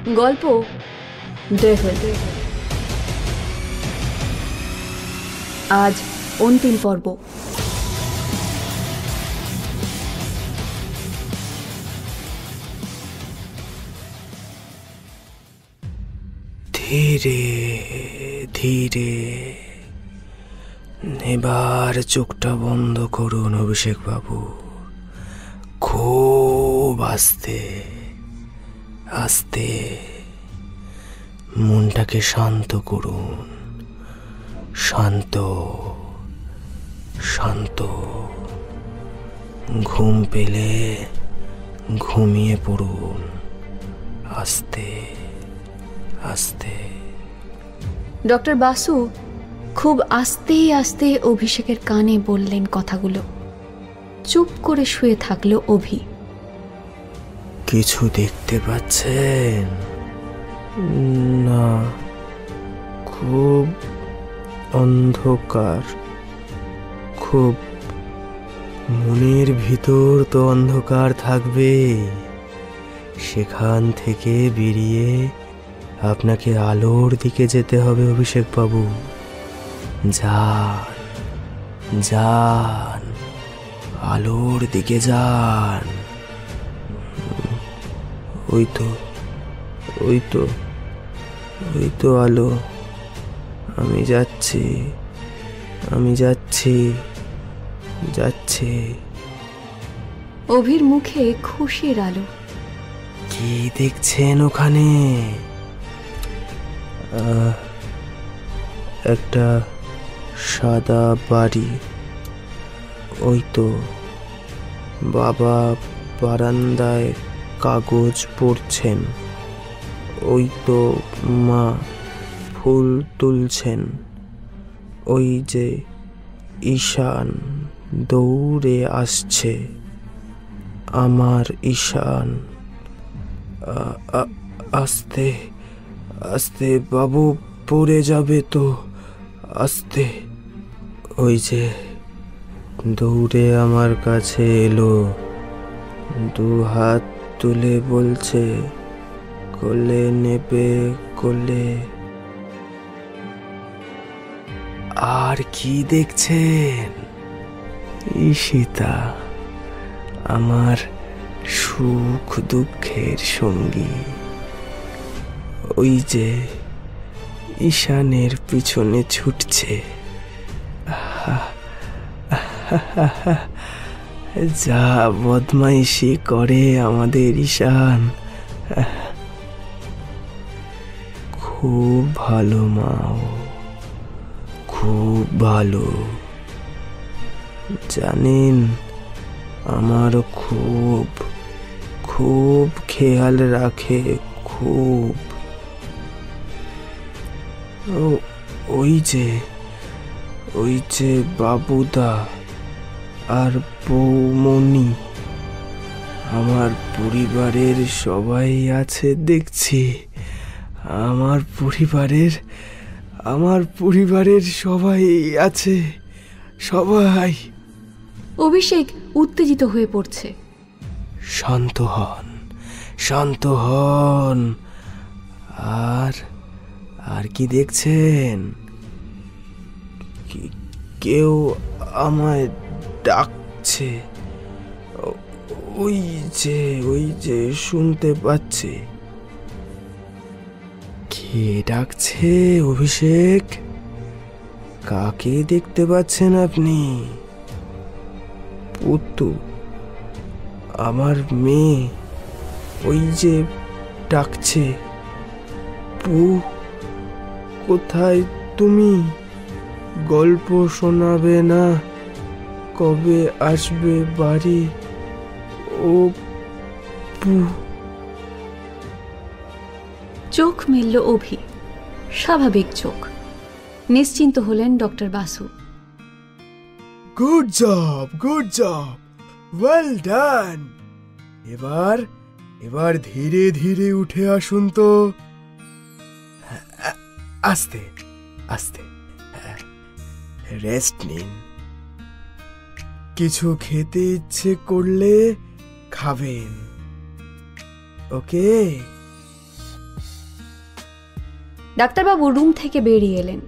গল্প ডেভিল আজ অন্তিম পর্ব। ধীরে ধীরে এবার চোখটা বন্ধ করুন অভিষেক বাবু। খুব আস্তে আস্তে মনটাকে শান্ত করুন। শান্ত শান্ত। ঘুম পেলে ঘুমিয়ে পড়ুন আস্তে আস্তে। ডক্টর বাসু খুব আস্তে আস্তে অভিষেকের কানে বললেন কথাগুলো। চুপ করে শুয়ে থাকলো অভি। কিছু দেখতে পাচ্ছেন? না, খুব অন্ধকার। খুব। মনের ভিতর তো অন্ধকার থাকবে। সেখান থেকে বেরিয়ে আপনাকে আলোর দিকে যেতে হবে অভিষেক বাবু। যান যান, আলোর দিকে যান। ওই তো ওই তো ওই তো আলো। আমি যাচ্ছি, আমি যাচ্ছি যাচ্ছি। অভির মুখে খুশির আলো। কি দেখছেন ওখানে? একটা সাদা বাড়ি। ওই তো বাবা বারান্দায় কাগজ পড়ছেন। ওই তো মা ফুল তুলছেন। ওই যে ঈশান দৌড়ে আসছে, আমার ঈশান। আস্তে আস্তে বাবু, পড়ে যাবে তো, আস্তে। ওই যে দৌড়ে আমার কাছে এলো, দু হাত তুলে বলছে, কোলে নেবে কোলে। আর কি দেখছেন? ঈশিতা, আমার সুখ দুঃখের সঙ্গী। ওই যে ঈশানের পিছনে ছুটছে। যা বদমাইশি করে আমাদের ঈশান। খুব ভালো মাও, খুব ভালো। জানেন, আমারও খুব খুব খেয়াল রাখে, খুব। ওই যে বাবুদা আর বৌমণি, আমার পরিবারের সবাই আছে দেখছি। আমার পরিবারের সবাই আছে, সবাই। অভিষেক উত্তেজিত হয়ে পড়ছে। শান্ত হন, শান্ত হন। আর কি দেখছেন? কেউ আমায় ডাকছে। ওই যে শুনতে পাচ্ছি। কে ডাকছে অভিষেক? কাকে দেখতে পাচ্ছেন আপনি? পুতু, আমার মেয়ে। ওই যে ডাকছে, পু, কোথায় তুমি? গল্প শোনাবে না? কবে আসবে বাড়ি? ও পু। চোখ মেলল অভি, স্বাভাবিক চোখ। নিশ্চিন্ত হলেন doctor Basu. Good job, good job, well done. এবার ধীরে ধীরে উঠে আসুন তো। আস্তে আস্তে, রেস্ট নিন। কিছু খেতে ইচ্ছে করলে খাবেন, ওকে? ডাক্তারবাবু রুম থেকে বেরিয়ে এলেন।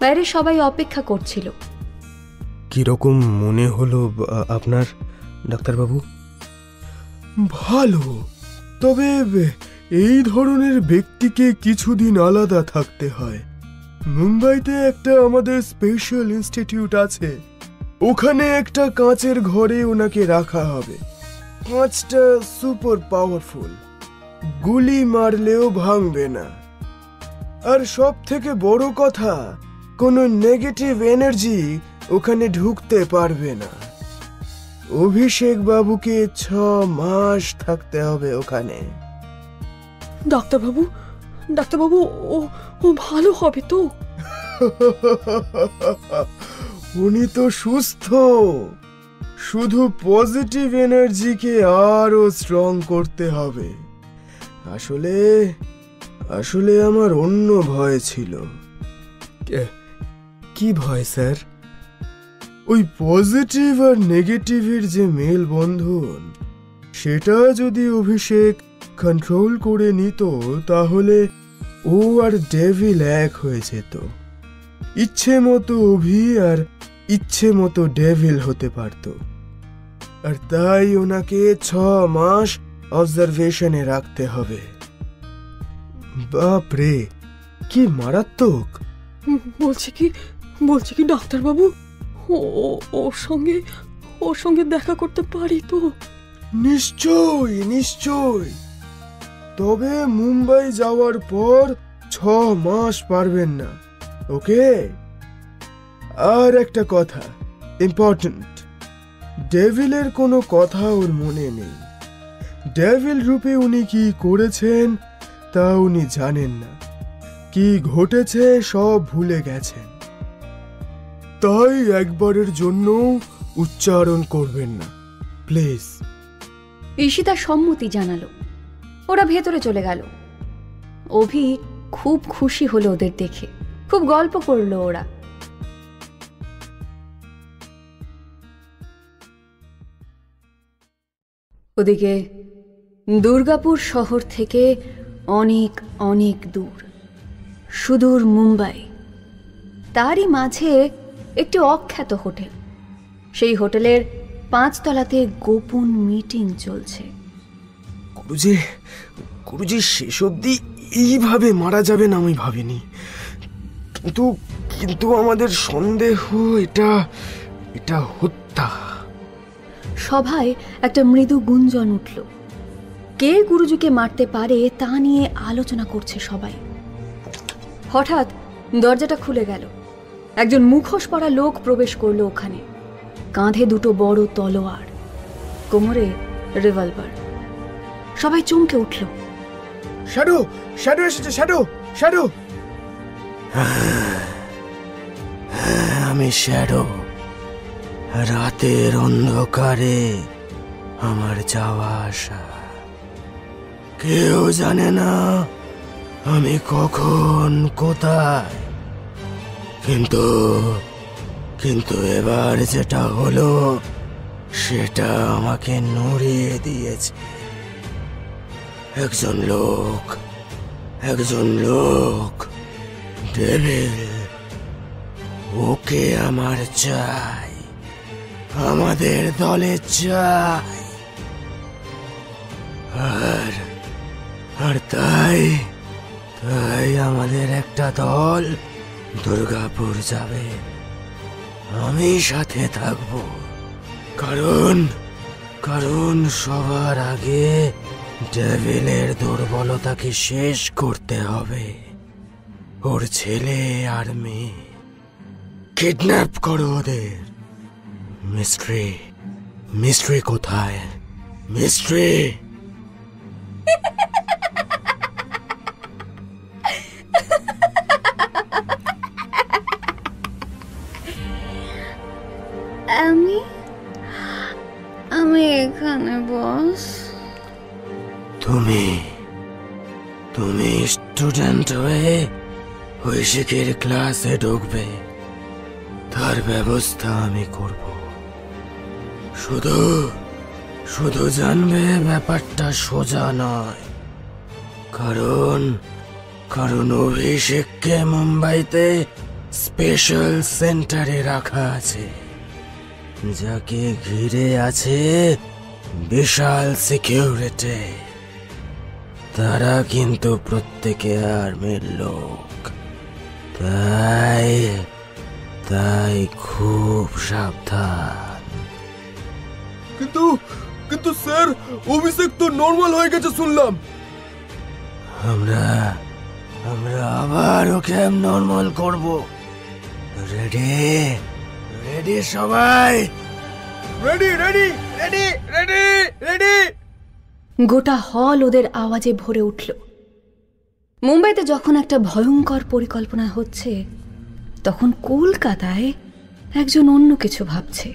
বাইরে সবাই অপেক্ষা করছিল। কিরকম মনে হলো আপনার ডাক্তারবাবু? ভালো, তবে এই ধরনের ব্যক্তিকে কিছুদিন আলাদা থাকতে হয়। মুম্বাইতে একটা আমাদের স্পেশাল ইনস্টিটিউট আছে, ওখানে একটা কাঁচের ঘরে ওনাকে রাখা হবে। কাঁচটা সুপার পাওয়ারফুল, গুলি মারলেও ভাঙবে না। আর সব থেকে বড় কথা, কোনো নেগেটিভ এনার্জি ওখানে ঢুকতে পারবে না। অভিষেক বাবুকে 6 মাস থাকতে হবে ওখানে। ডাক্তারবাবু, ডাক্তারবাবু, ও ভালো হবে তো? উনি তো সুস্থ, শুধু পজিটিভ এনার্জিকে আরো স্ট্রং করতে হবে। আসলে আসলে আমার অন্য ভয় ছিল। কি ভয় স্যার? ওই পজিটিভ আর নেগেটিভের যে মেল বন্ধন, সেটা যদি অভিষেক কন্ট্রোল করে নিত, তাহলে ও আর ডেভিল এক হয়ে যেত। ইচ্ছে মতো অভি আর ইচ্ছে মতো ডেভিল হতে পারত। আর তাই ওনাকে 6 মাস অবজারভেশনে রাখতে হবে। বাপরে, কি মারাত্মক! বলছি কি ডাক্তারবাবু, ওর সঙ্গে দেখা করতে পারি তো? নিশ্চয় নিশ্চয়, তবে মুম্বাই যাওয়ার পর 6 মাস পারবেন না, ওকে? আর একটা কথা ইম্পর্টেন্ট, ডেভিলের কোনো কথা ওর মনে নেই। ডেভিল রূপে উনি কি করেছেন তা উনি জানেন না, কি ঘটেছে সব ভুলে গেছেন। তাই একবারের জন্য উচ্চারণ করবেন না, প্লিজ। ঈশিতা সম্মতি জানালো। ওরা ভেতরে চলে গেল। অভি খুব খুশি হলো ওদের দেখে, খুব গল্প করলো ওরা। ওদিকে দুর্গাপুর শহর থেকে অনেক অনেক দূর, সুদূর মুম্বাই। তারই মাঝে একটি অখ্যাত হোটেল। সেই হোটেলের 5 তলাতে গোপন মিটিং চলছে। গুরুজি শেষ অবধি এইভাবে মারা যাবেন আমি ভাবিনি, কিন্তু আমাদের সন্দেহ এটা হত্যা। সভায় একটা মৃদু গুঞ্জন উঠল। কে গুরুজিকে মারতে পারে তা নিয়ে আলোচনা করছে সবাই। হঠাৎ দরজাটা খুলে গেল। একজন মুখোশ পরা লোক প্রবেশ করলো ওখানে। কাঁধে 2 বড় তলোয়ার, কোমরে রিভলভার। সবাই চমকে উঠল। শ্যাডো এসেছে, শ্যাডো। আমি শ্যাডো। রাতের অন্ধকারে আমার যাওয়া আসা, কেউ জানে না আমি কখন কোথায়। কিন্তু এবার যেটা হলো সেটা আমাকে নড়িয়ে দিয়েছে। একজন লোক ডেভিল, ওকে আমার চাই, আমাদের দলে চাই। আর তাই আমাদের একটা দল দুর্গাপুর যাবে। আমি সাথে থাকব, কারণ সবার আগে ডেভিলের দুর্বলতাকে শেষ করতে হবে। ওর ছেলে আর মেয়ে কিডন্যাপ করো ওদের। মিস্ট্রি কোথায়? মিস্ট্রি আমি এখানে বস। তুমি স্টুডেন্ট হয়ে ঐশিকের ক্লাসে ঢুকবে, তার ব্যবস্থা আমি করব। শুধু জানবে ব্যাপারটা সোজা নয়, কারণ অভিষেককে মুম্বাইতে স্পেশাল সেন্টারে রাখা আছে, যাকে ঘিরে আছে বিশাল সিকিউরিটি। তারা কিন্তু প্রত্যেকে আর্মির লোক, তাই তাই খুব সাবধান। কিন্তু কিন্তু স্যার, অভিষেক তো নর্মাল হয়ে গেছে শুনলাম। আমরা আমরা আবার ওকে নর্মাল করব। রেডি রেডি সবাই? Ready ready ready ready ready. গোটা হল ওদের আওয়াজে ভরে উঠল। মুম্বাইতে যখন একটা ভয়ঙ্কর পরিকল্পনা হচ্ছে, তখন কলকাতায় একজন অন্য কিছু ভাবছে।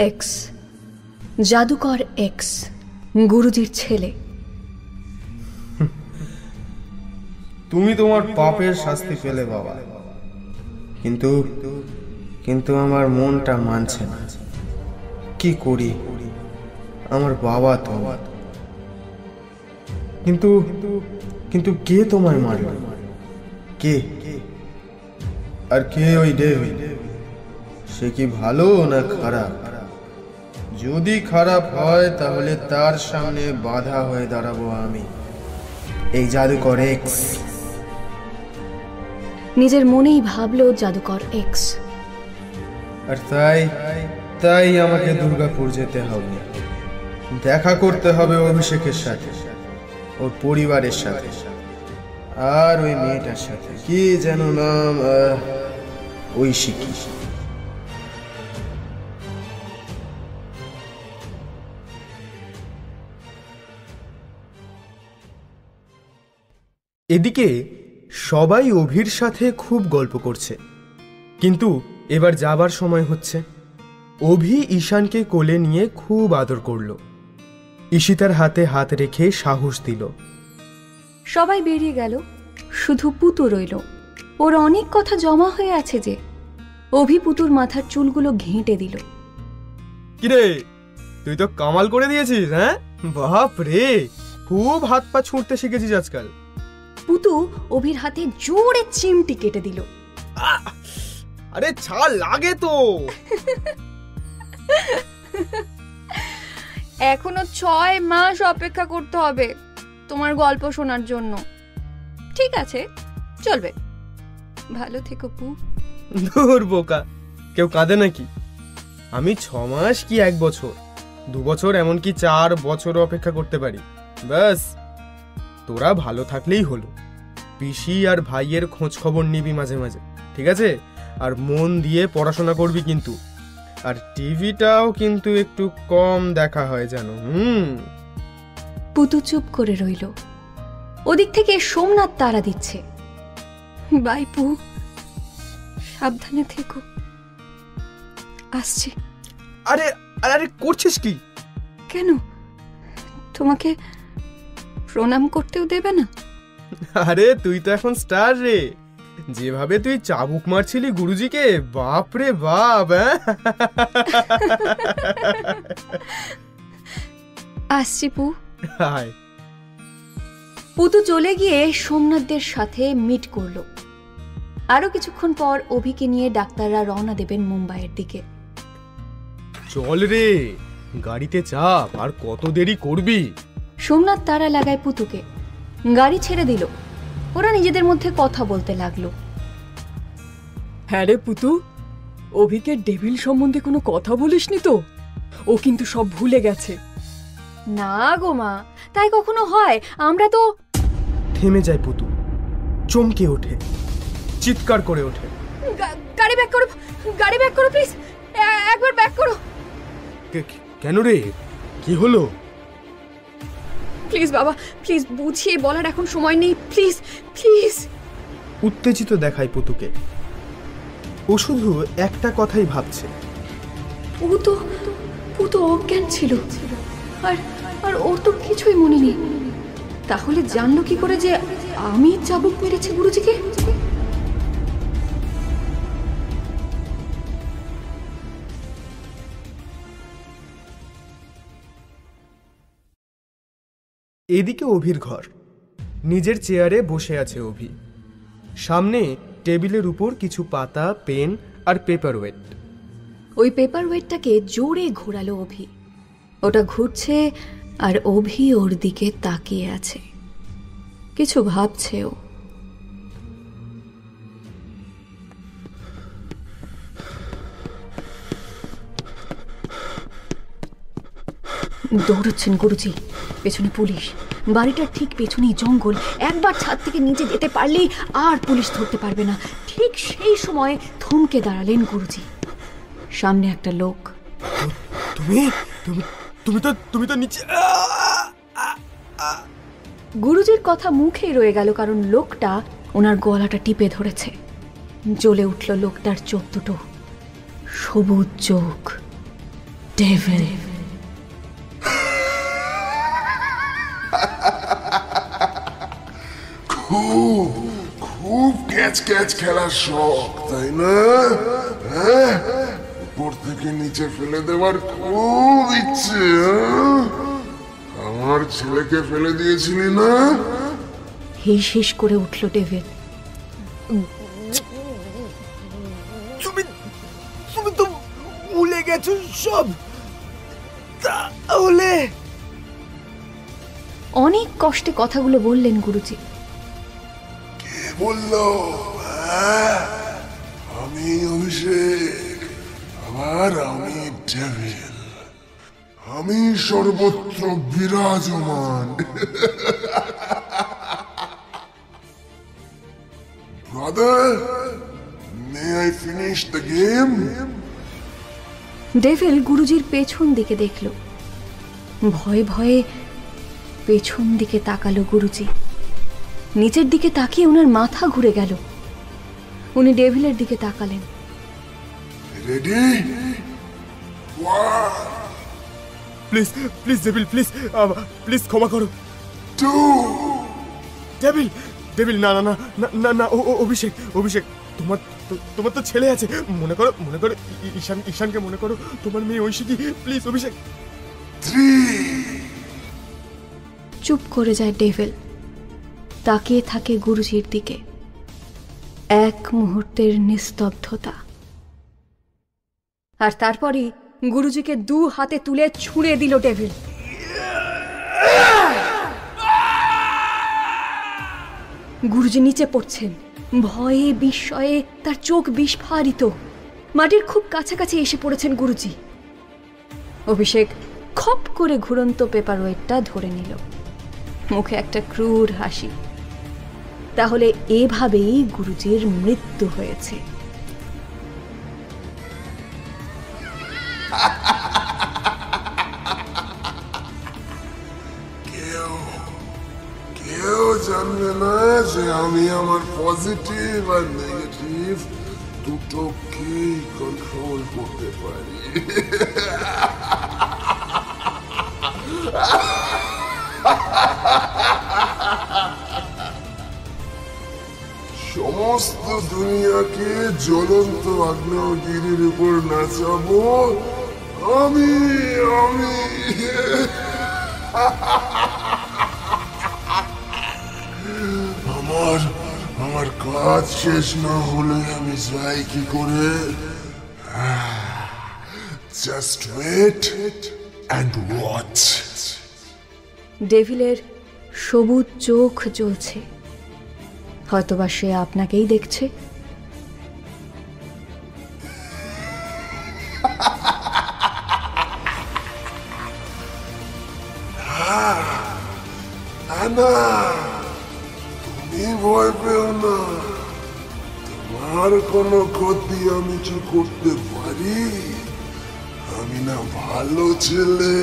এক্স, জাদুকর এক্স, গুরুজির ছেলে। তুমি তোমার পাপের শাস্তি পেলে বাবা, কিন্তু কিন্তু আমার মনটা মানছে না। কি করি, আমার বাবা তো। কিন্তু কিন্তু কে তোমায় মারল? কে? আর কে ওই ডেভিড? সে কি ভালো না খারাপ? যদি খারাপ হয় তাহলে তার সামনে বাধা হয়ে দাঁড়াবো আমি, এই জাদুকর এক্স। নিজের মনেই ভাবলো জাদুকর এক্স। আর তাই আমাকে দুর্গাপুর যেতে হবে, দেখা করতে হবে অভিষেকের সাথে, ওর পরিবারের সাথে, আর ওই মেয়েটার সাথে, কি যেন নাম, ঐশিকী। এদিকে সবাই অভির সাথে খুব গল্প করছে, কিন্তু এবার যাবার সময় হচ্ছে। অভি ঈশানকে কোলে নিয়ে খুব আদর করল, ঈশিতার হাতে হাত রেখে সাহস দিল। সবাই বেরিয়ে গেল, শুধু পুতু রইল। ওর অনেক কথা জমা হয়ে আছে যে। অভি পুতুর মাথার চুলগুলো ঘেঁটে দিল। কিরে, তুই তো কামাল করে দিয়েছিস। হ্যাঁ, বাপ রে, খুব হাত পা ছুঁড়তে শিখেছিস আজকাল। পুতু অভির হাতে জোরে চিমটি কেটে দিল। আরে ছাড়, লাগে তো। এখনো 6 মাস অপেক্ষা করতে হবে তোমার গল্প শোনার জন্য। ঠিক আছে, চলবে। ভালো থেকো পু। দূর বোকা, কেউ কাঁদে নাকি? আমি 6 মাস কি 1 বছর, 2 বছর, এমনকি 4 বছর অপেক্ষা করতে পারি। ব্যাস, তোরা ভালো থাকলেই হলো। পিসি আর ভাইয়ের খোঁজ খবর নিবি মাঝে মাঝে, ঠিক আছে? আর মন দিয়ে পড়াশোনা করবি কিন্তু। আর টিভিটাও কিন্তু একটু কম দেখা হয় যেন। পুতু চুপ করে রইল। ওদিক থেকে সোমনাথ তাড়া দিচ্ছে। বাই পু, সাবধানে থেকো, আসছি। আরে আরে করছিস কি? কেন, তোমাকে প্রণাম করতেও দেবে না? আরে তুই তো এখন স্টার রে, যেভাবে তুই চাবুক মারছিলি গুরুজিকে, বাপ রে বাপ। আসছি পু। হায়। পুতু চলে গিয়ে সোমনাথদের সাথে মিট করলো। আরো কিছুক্ষণ পর অভিকে নিয়ে ডাক্তাররা রওনা দেবেন মুম্বাইয়ের দিকে। চল রে, গাড়িতে চাপ, আর কত দেরি করবি? সোমনাথ তারা লাগায় পুতুকে। গাড়ি ছেড়ে দিল। ওরা নিজেদের মধ্যে কথা বলতে লাগলো। হ্যাঁ রে পুতু, অভিকে ডেভিল সম্বন্ধে কোনো কথা বলিসনি তো? ও কিন্তু সব ভুলে গেছে। না গো মা, তাই কখনো হয়? আমরা তো। থেমে যায় পুতু, চমকে ওঠে, চিৎকার করে ওঠে। গাড়ি ব্যাক করো, গাড়ি ব্যাক করো প্লিজ, একবার ব্যাক করো। কেন রে, কি হলো? প্লিজ বাবা, প্লিজ, বুঝিয়ে বলার এখন সময় নেই, প্লিজ প্লিজ। উত্তেজিত দেখায় পুতুকে। ও শুধু একটা কথাই ভাবছে। ও তো অজ্ঞান ছিল, আর ওর তো কিছুই মনে নেই। তাহলে জানলো কি করে যে আমি চাবুক মেরেছি গুরুজিকে? এদিকে অভির ঘর। নিজের চেয়ারে বসে আছে অভি। সামনে টেবিলের উপর কিছু পাতা, পেন আর পেপার ওয়েট। ওই পেপার ওয়েটটাকে জোরে ঘোরালো অভি। ওটা ঘুরছে আর অভি ওর দিকে তাকিয়ে আছে, কিছু ভাবছে ও। দৌড়চ্ছেন গুরুজি, পেছনে পুলিশ, বাড়িটার ঠিক পেছনেই জঙ্গল। একবার ছাদ থেকে নিচে যেতে পারলেই আর পুলিশ ধরতে পারবে না। ঠিক সেই সময় থমকে দাঁড়ালেন গুরুজি। সামনে একটা লোক। তুমি তুমি তুমি তো তুমি তো নিচে। গুরুজির কথা মুখেই রয়ে গেল, কারণ লোকটা ওনার গলাটা টিপে ধরেছে। জ্বলে উঠল লোকটার চোখ দুটো, সবুজ চোখ। ডেভিল। খুব খুব ক্যাচ ক্যাচ খেলার শখ, তাই না? হ্যাঁ, উপর থেকে নিচে ফেলে দেওয়ার খুব ইচ্ছে। আমার ছেলেকে ফেলে দিয়েছিলি না? হিস হিস করে উঠল ডেভিড। তুমি তুমি তো ভুলে গেছো সব। তাহলে অনেক কষ্টে কথাগুলো বললেন গুরুজি। কে বললো? আমি অভিষেক, আবার আমি ডেভিল। আমি সর্বত্র বিরাজমান। Brother, may I finish the game? Devil গুরুজির পেছন দিকে দেখল। ভয়ে ভয়ে পেছন দিকে তাকালো গুরুজি। নিচের দিকে তাকিয়ে ওনার মাথা ঘুরে গেল। উনি ডেভিলের দিকে তাকালেন। Ready? Please please devil, please please ক্ষমা করো। টু। ডেভিল ডেভিল, না না না না না না, অভিষেক অভিষেক, তোমার তোমার তো ছেলে আছে, মনে করো মনে করো, ঈশানকে মনে করো, তোমার মেয়ে ঐশিকি, প্লিজ অভিষেক। 3। চুপ করে যায় ডেভিল, তাকিয়ে থাকে গুরুজির দিকে। এক মুহূর্তের নিস্তব্ধতা, আর তারপরই গুরুজিকে 2 হাতে তুলে ছুঁড়ে দিল ডেভিল। গুরুজি নিচে পড়ছেন, ভয়ে বিস্ময়ে তার চোখ বিস্ফারিত। মাটির খুব কাছাকাছি এসে পড়েছেন গুরুজি। অভিষেক খপ করে ঘুরন্ত পেপার ওয়েটটা ধরে নিল, মুখে একটা ক্রূর হাসি। তাহলে এভাবেই গুরুজির মৃত্যু হয়েছে। কেউ জানবে না যে আমি আমার পজিটিভ আর নেগেটিভ দুটোকেই কন্ট্রোল করতে পারি। সমস্ত দুনিয়াকে জ্বলন্ত আগ্নেয়গিরির উপর নাচাবো আমি। আমার কাজ শেষ না হলে আমি যাই কি করে? Just wait and watch. ডেভিলের সবুজ চোখ জ্বলছে, হয়তোবা সে আপনাকেই দেখছে। না, তুমি ভয় পেও না। তোমার কোনো ক্ষতি আমি কি করতে পারি? আমি না ভালো ছেলে।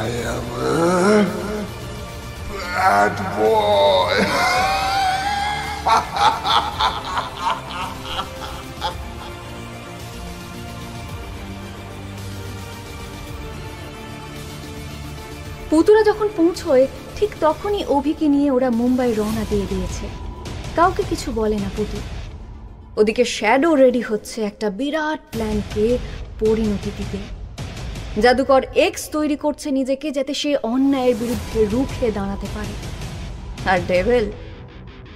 I am a bad boy. পুতুরা যখন পৌঁছয় ঠিক তখনই অভিকে নিয়ে ওরা মুম্বাই রওনা দিয়ে দিয়েছে। কাউকে কিছু বলে না পুতু। ওদিকে শ্যাডো রেডি হচ্ছে একটা বিরাট প্ল্যানকে পরিণতি দিতে। জাদুকর এক্স তৈরি করছে নিজেকে, যাতে সে অন্যায়ের বিরুদ্ধে রুখে দাঁড়াতে পারে। আর ডেভিল,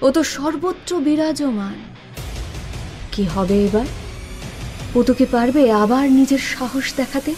ও তো সর্বত্র বিরাজমান। কি হবে এবার? পুতু কি পারবে আবার নিজের সাহস দেখাতে?